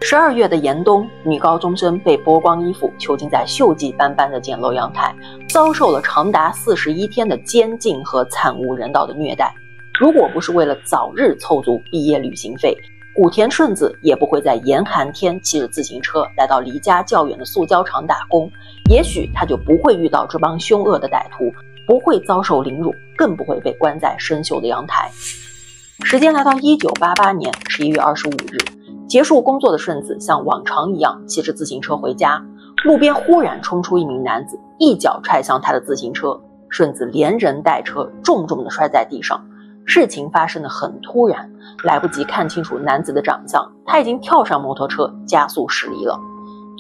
12月的严冬，女高中生被剥光衣服囚禁在锈迹斑斑的简陋阳台，遭受了长达41天的监禁和惨无人道的虐待。如果不是为了早日凑足毕业旅行费，古田顺子也不会在严寒天骑着自行车来到离家较远的塑胶厂打工，也许他就不会遇到这帮凶恶的歹徒，不会遭受凌辱，更不会被关在生锈的阳台。时间来到1988年11月25日，结束工作的顺子像往常一样骑着自行车回家，路边忽然冲出一名男子，一脚踹向他的自行车，顺子连人带车重重地摔在地上。事情发生得很突然，来不及看清楚男子的长相，他已经跳上摩托车加速驶离了。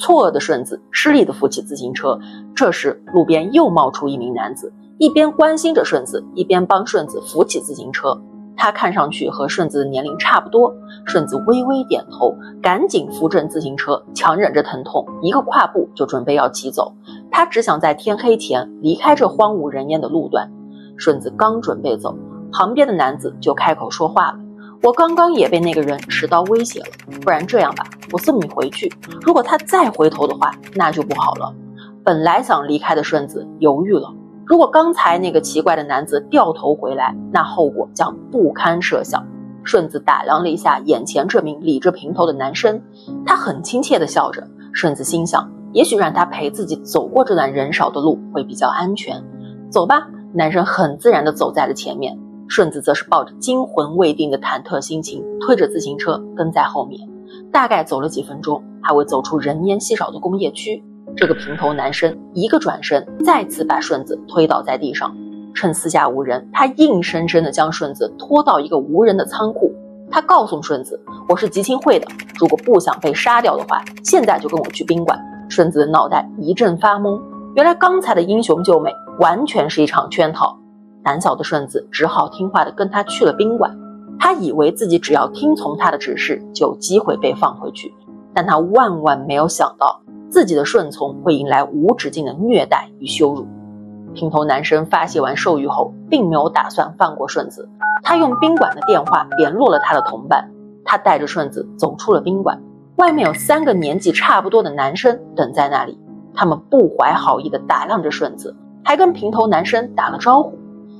错愕的顺子吃力地扶起自行车，这时路边又冒出一名男子，一边关心着顺子，一边帮顺子扶起自行车。他看上去和顺子的年龄差不多，顺子微微点头，赶紧扶正自行车，强忍着疼痛，一个跨步就准备要骑走。他只想在天黑前离开这荒无人烟的路段。顺子刚准备走，旁边的男子就开口说话了：“我刚刚也被那个人持刀威胁了，不然这样吧，我送你回去，如果他再回头的话，那就不好了。”本来想离开的顺子犹豫了，如果刚才那个奇怪的男子掉头回来，那后果将不堪设想。顺子打量了一下眼前这名理着平头的男生，他很亲切地笑着。顺子心想，也许让他陪自己走过这段人少的路会比较安全。走吧，男生很自然地走在了前面，顺子则是抱着惊魂未定的忐忑心情，推着自行车跟在后面。大概走了几分钟，还未走出人烟稀少的工业区，这个平头男生一个转身，再次把顺子推倒在地上。趁四下无人，他硬生生地将顺子拖到一个无人的仓库。他告诉顺子：“我是集青会的，如果不想被杀掉的话，现在就跟我去宾馆。”顺子的脑袋一阵发懵，原来刚才的英雄救美完全是一场圈套。胆小的顺子只好听话地跟他去了宾馆。他以为自己只要听从他的指示就有机会被放回去，但他万万没有想到自己的顺从会迎来无止境的虐待与羞辱。平头男生发泄完兽欲后，并没有打算放过顺子，他用宾馆的电话联络了他的同伴。他带着顺子走出了宾馆，外面有3个年纪差不多的男生等在那里，他们不怀好意地打量着顺子，还跟平头男生打了招呼。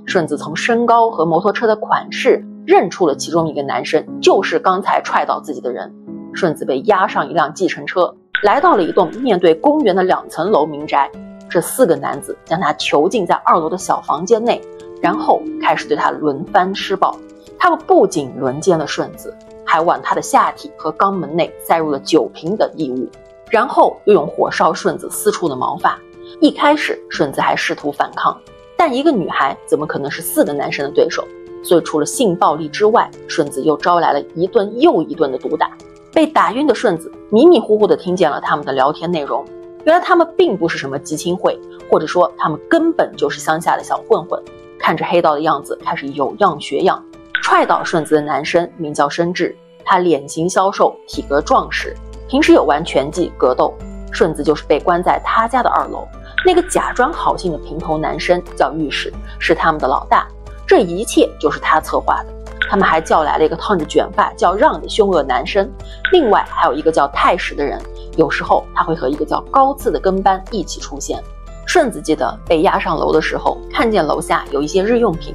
顺子从身高和摩托车的款式认出了其中一个男生就是刚才踹倒自己的人。顺子被押上一辆计程车，来到了一栋面对公园的2层楼民宅。这4个男子将他囚禁在2楼的小房间内，然后开始对他轮番施暴。他们不仅轮奸了顺子，还往他的下体和肛门内塞入了酒瓶等异物，然后又用火烧顺子私处的毛发。一开始顺子还试图反抗，但一个女孩怎么可能是4个男生的对手？所以除了性暴力之外，顺子又招来了一顿又一顿的毒打。被打晕的顺子迷迷糊糊地听见了他们的聊天内容，原来他们并不是什么集青会，或者说他们根本就是乡下的小混混。看着黑道的样子，开始有样学样。踹倒顺子的男生名叫申智，他脸型消瘦，体格壮实，平时有玩拳击格斗。顺子就是被关在他家的2楼。那个假装好心的平头男生叫御史，是他们的老大。这一切就是他策划的。他们还叫来了一个烫着卷发叫让的凶恶男生，另外还有一个叫太史的人，有时候他会和一个叫高次的跟班一起出现。顺子记得被押上楼的时候，看见楼下有一些日用品。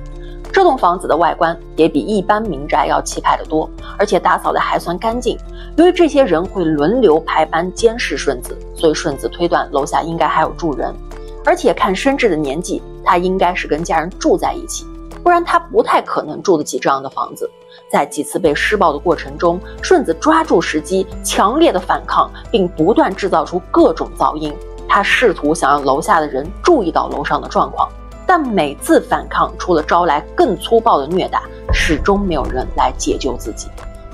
这栋房子的外观也比一般民宅要气派得多，而且打扫得还算干净。由于这些人会轮流排班监视顺子，所以顺子推断楼下应该还有住人。而且看申智的年纪，他应该是跟家人住在一起，不然他不太可能住得起这样的房子。在几次被施暴的过程中，顺子抓住时机，强烈的反抗，并不断制造出各种噪音。他试图想让楼下的人注意到楼上的状况，但每次反抗除了招来更粗暴的虐打，始终没有人来解救自己。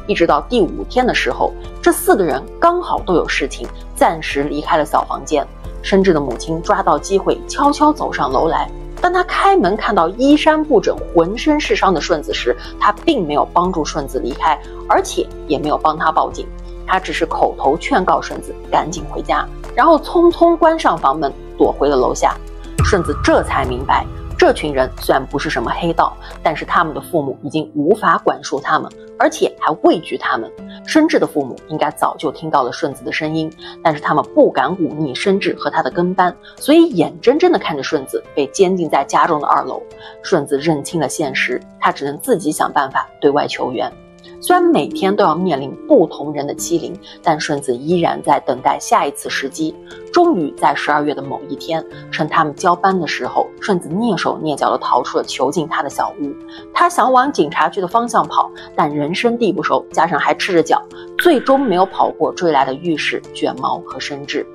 一直到第5天的时候，这4个人刚好都有事情，暂时离开了小房间。申智的母亲抓到机会，悄悄走上楼来。当他开门看到衣衫不整、浑身是伤的顺子时，他并没有帮助顺子离开，而且也没有帮他报警。他只是口头劝告顺子赶紧回家，然后匆匆关上房门，躲回了楼下。顺子这才明白，这群人虽然不是什么黑道，但是他们的父母已经无法管束他们，而且还畏惧他们。申智的父母应该早就听到了顺子的声音，但是他们不敢忤逆申智和他的跟班，所以眼睁睁地看着顺子被监禁在家中的2楼。顺子认清了现实，他只能自己想办法对外求援。虽然每天都要面临不同人的欺凌，但顺子依然在等待下一次时机。终于在12月的某一天，趁他们交班的时候，顺子蹑手蹑脚地逃出了囚禁他的小屋。他想往警察局的方向跑，但人生地不熟，加上还赤着脚，最终没有跑过追来的御史、卷毛和申智。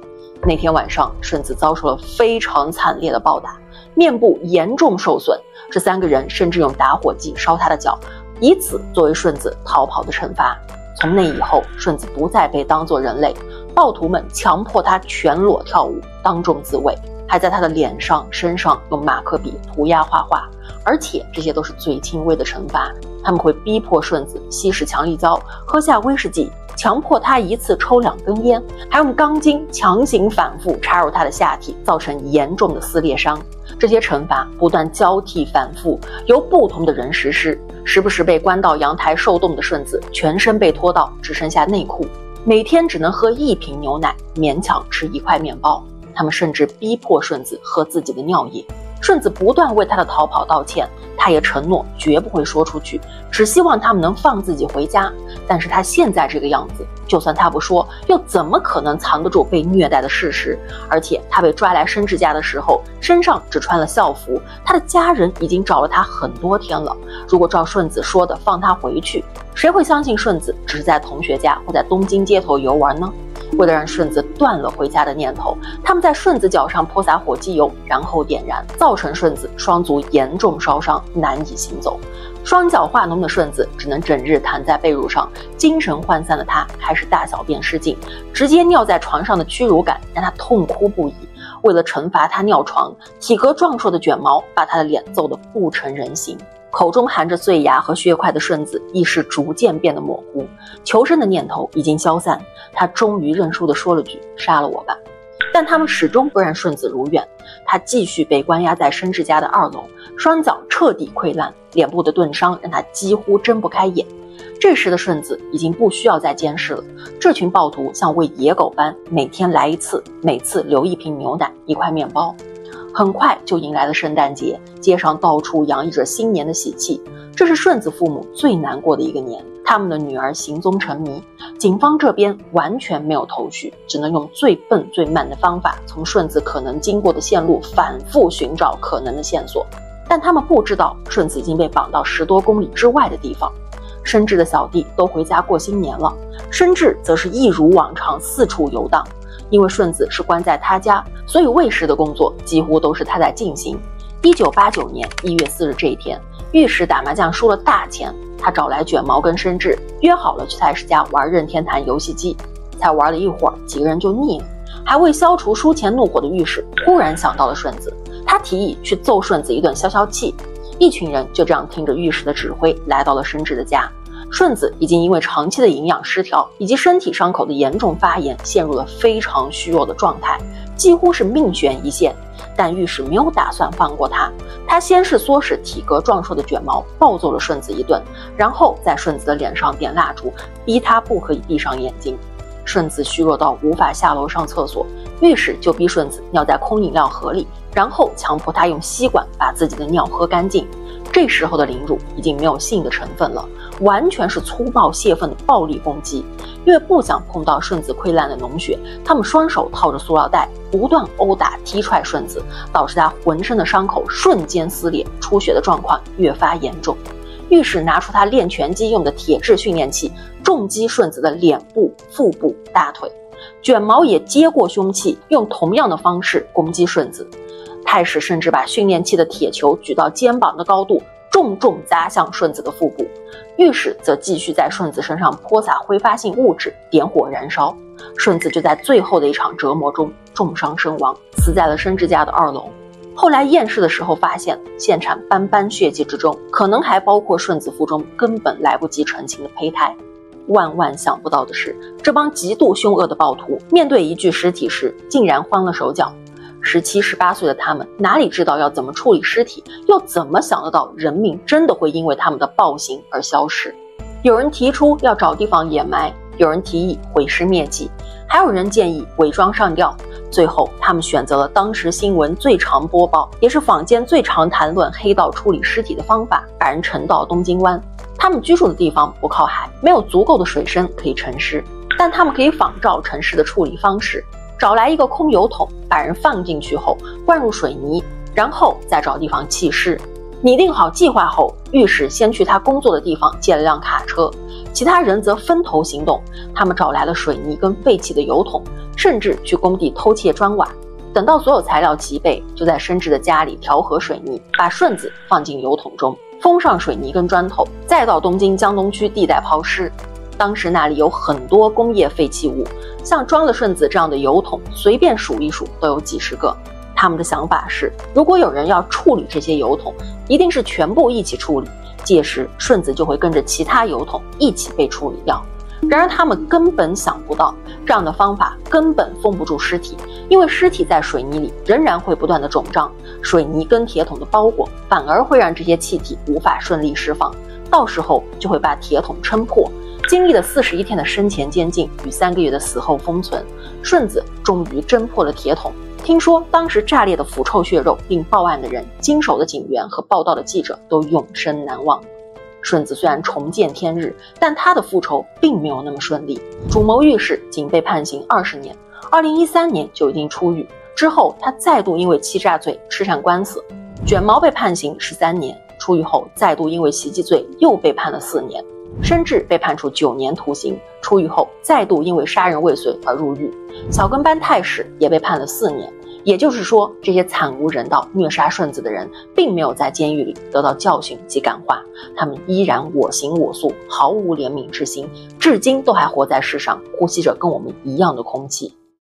那天晚上，顺子遭受了非常惨烈的暴打，面部严重受损。这3个人甚至用打火机烧他的脚，以此作为顺子逃跑的惩罚。从那以后，顺子不再被当作人类，暴徒们强迫他全裸跳舞，当众自慰，还在他的脸上、身上用马克笔涂鸦画画，而且这些都是最轻微的惩罚。他们会逼迫顺子吸食强力胶，喝下威士忌，强迫他一次抽2根烟，还用钢筋强行反复插入他的下体，造成严重的撕裂伤。这些惩罚不断交替反复，由不同的人实施，时不时被关到阳台受冻的顺子全身被拖到只剩下内裤，每天只能喝1瓶牛奶，勉强吃1块面包。他们甚至逼迫顺子喝自己的尿液。顺子不断为他的逃跑道歉，他也承诺绝不会说出去，只希望他们能放自己回家。但是他现在这个样子，就算他不说，又怎么可能藏得住被虐待的事实？而且他被抓来申智家的时候，身上只穿了校服，他的家人已经找了他很多天了。如果照顺子说的放他回去，谁会相信顺子只是在同学家或在东京街头游玩呢？为了让顺子断了回家的念头，他们在顺子脚上泼洒火机油，然后点燃，造成顺子双足严重烧伤，难以行走。双脚化脓的顺子只能整日躺在被褥上，精神涣散的他开始大小便失禁，直接尿在床上的屈辱感让他痛哭不已。为了惩罚他尿床，体格壮硕的卷毛把他的脸揍得不成人形。口中含着碎牙和血块的顺子意识逐渐变得模糊，求生的念头已经消散，他终于认输地说了句杀了我吧。但他们始终不让顺子如愿，他继续被关押在申智家的2楼，双脚彻底溃烂，脸部的钝伤让他几乎睁不开眼。这时的顺子已经不需要再监视了，这群暴徒像喂野狗般每天来一次，每次留1瓶牛奶1块面包。很快就迎来了圣诞节，街上到处洋溢着新年的喜气。这是顺子父母最难过的一个年，他们的女儿行踪成谜，警方这边完全没有头绪，只能用最笨最慢的方法，从顺子可能经过的线路反复寻找可能的线索。但他们不知道，顺子已经被绑到10多公里之外的地方。申智的小弟都回家过新年了，申智则是一如往常四处游荡。因为顺子是关在他家，所以卫士的工作几乎都是他在进行。1989年1月4日这一天，御史打麻将输了大钱，他找来卷毛跟申智，约好了去蔡氏家玩任天堂游戏机。才玩了一会儿，几个人就腻了。还未消除输钱怒火的御史忽然想到了顺子，他提议去揍顺子一顿消消气。一群人就这样听着御史的指挥来到了申智的家。顺子已经因为长期的营养失调以及身体伤口的严重发炎，陷入了非常虚弱的状态，几乎是命悬一线。但御史没有打算放过他，他先是唆使体格壮硕的卷毛暴揍了顺子一顿，然后在顺子的脸上点蜡烛，逼他不可以闭上眼睛。顺子虚弱到无法下楼上厕所，御史就逼顺子尿在空饮料盒里，然后强迫他用吸管把自己的尿喝干净。这时候的凌辱已经没有性的成分了，完全是粗暴泄愤的暴力攻击。因为不想碰到顺子溃烂的脓血，他们双手套着塑料袋，不断殴打踢踹顺子，导致他浑身的伤口瞬间撕裂，出血的状况越发严重。御史拿出他练拳击用的铁质训练器，重击顺子的脸部、腹部、大腿。卷毛也接过凶器，用同样的方式攻击顺子。太史甚至把训练器的铁球举到肩膀的高度，重重砸向顺子的腹部。御史则继续在顺子身上泼洒挥发性物质，点火燃烧。顺子就在最后的一场折磨中重伤身亡，死在了申智家的2楼。后来验尸的时候发现，现场斑斑血迹之中，可能还包括顺子腹中根本来不及成型的胚胎。万万想不到的是，这帮极度凶恶的暴徒面对一具尸体时，竟然慌了手脚。17、18岁的他们哪里知道要怎么处理尸体，又怎么想得到人命真的会因为他们的暴行而消失？有人提出要找地方掩埋，有人提议毁尸灭迹，还有人建议伪装上吊。最后他们选择了当时新闻最常播报，也是坊间最常谈论黑道处理尸体的方法，把人沉到东京湾。他们居住的地方不靠海，没有足够的水深可以沉尸，但他们可以仿照沉尸的处理方式，找来一个空油桶，把人放进去后灌入水泥，然后再找地方弃尸。拟定好计划后，御史先去他工作的地方借了辆卡车，其他人则分头行动。他们找来了水泥跟废弃的油桶，甚至去工地偷窃砖瓦。等到所有材料齐备，就在申智的家里调和水泥，把顺子放进油桶中，封上水泥跟砖头，再到东京江东区地带抛尸。当时那里有很多工业废弃物，像装了顺子这样的油桶，随便数一数都有几十个。他们的想法是，如果有人要处理这些油桶，一定是全部一起处理，届时顺子就会跟着其他油桶一起被处理掉。然而他们根本想不到，这样的方法根本封不住尸体，因为尸体在水泥里仍然会不断的肿胀，水泥跟铁桶的包裹反而会让这些气体无法顺利释放，到时候就会把铁桶撑破。经历了41天的生前监禁与3个月的死后封存，顺子终于侦破了铁桶。听说当时炸裂的腐臭血肉并报案的人、经手的警员和报道的记者都永生难忘。顺子虽然重见天日，但他的复仇并没有那么顺利。主谋御史仅被判刑20年，2013年就已经出狱。之后他再度因为欺诈罪吃上官司。卷毛被判刑13年，出狱后再度因为袭击罪又被判了4年。申智被判处9年徒刑，出狱后再度因为杀人未遂而入狱。小跟班太史也被判了4年。也就是说，这些惨无人道虐杀顺子的人并没有在监狱里得到教训及感化，他们依然我行我素，毫无怜悯之心，至今都还活在世上，呼吸着跟我们一样的空气。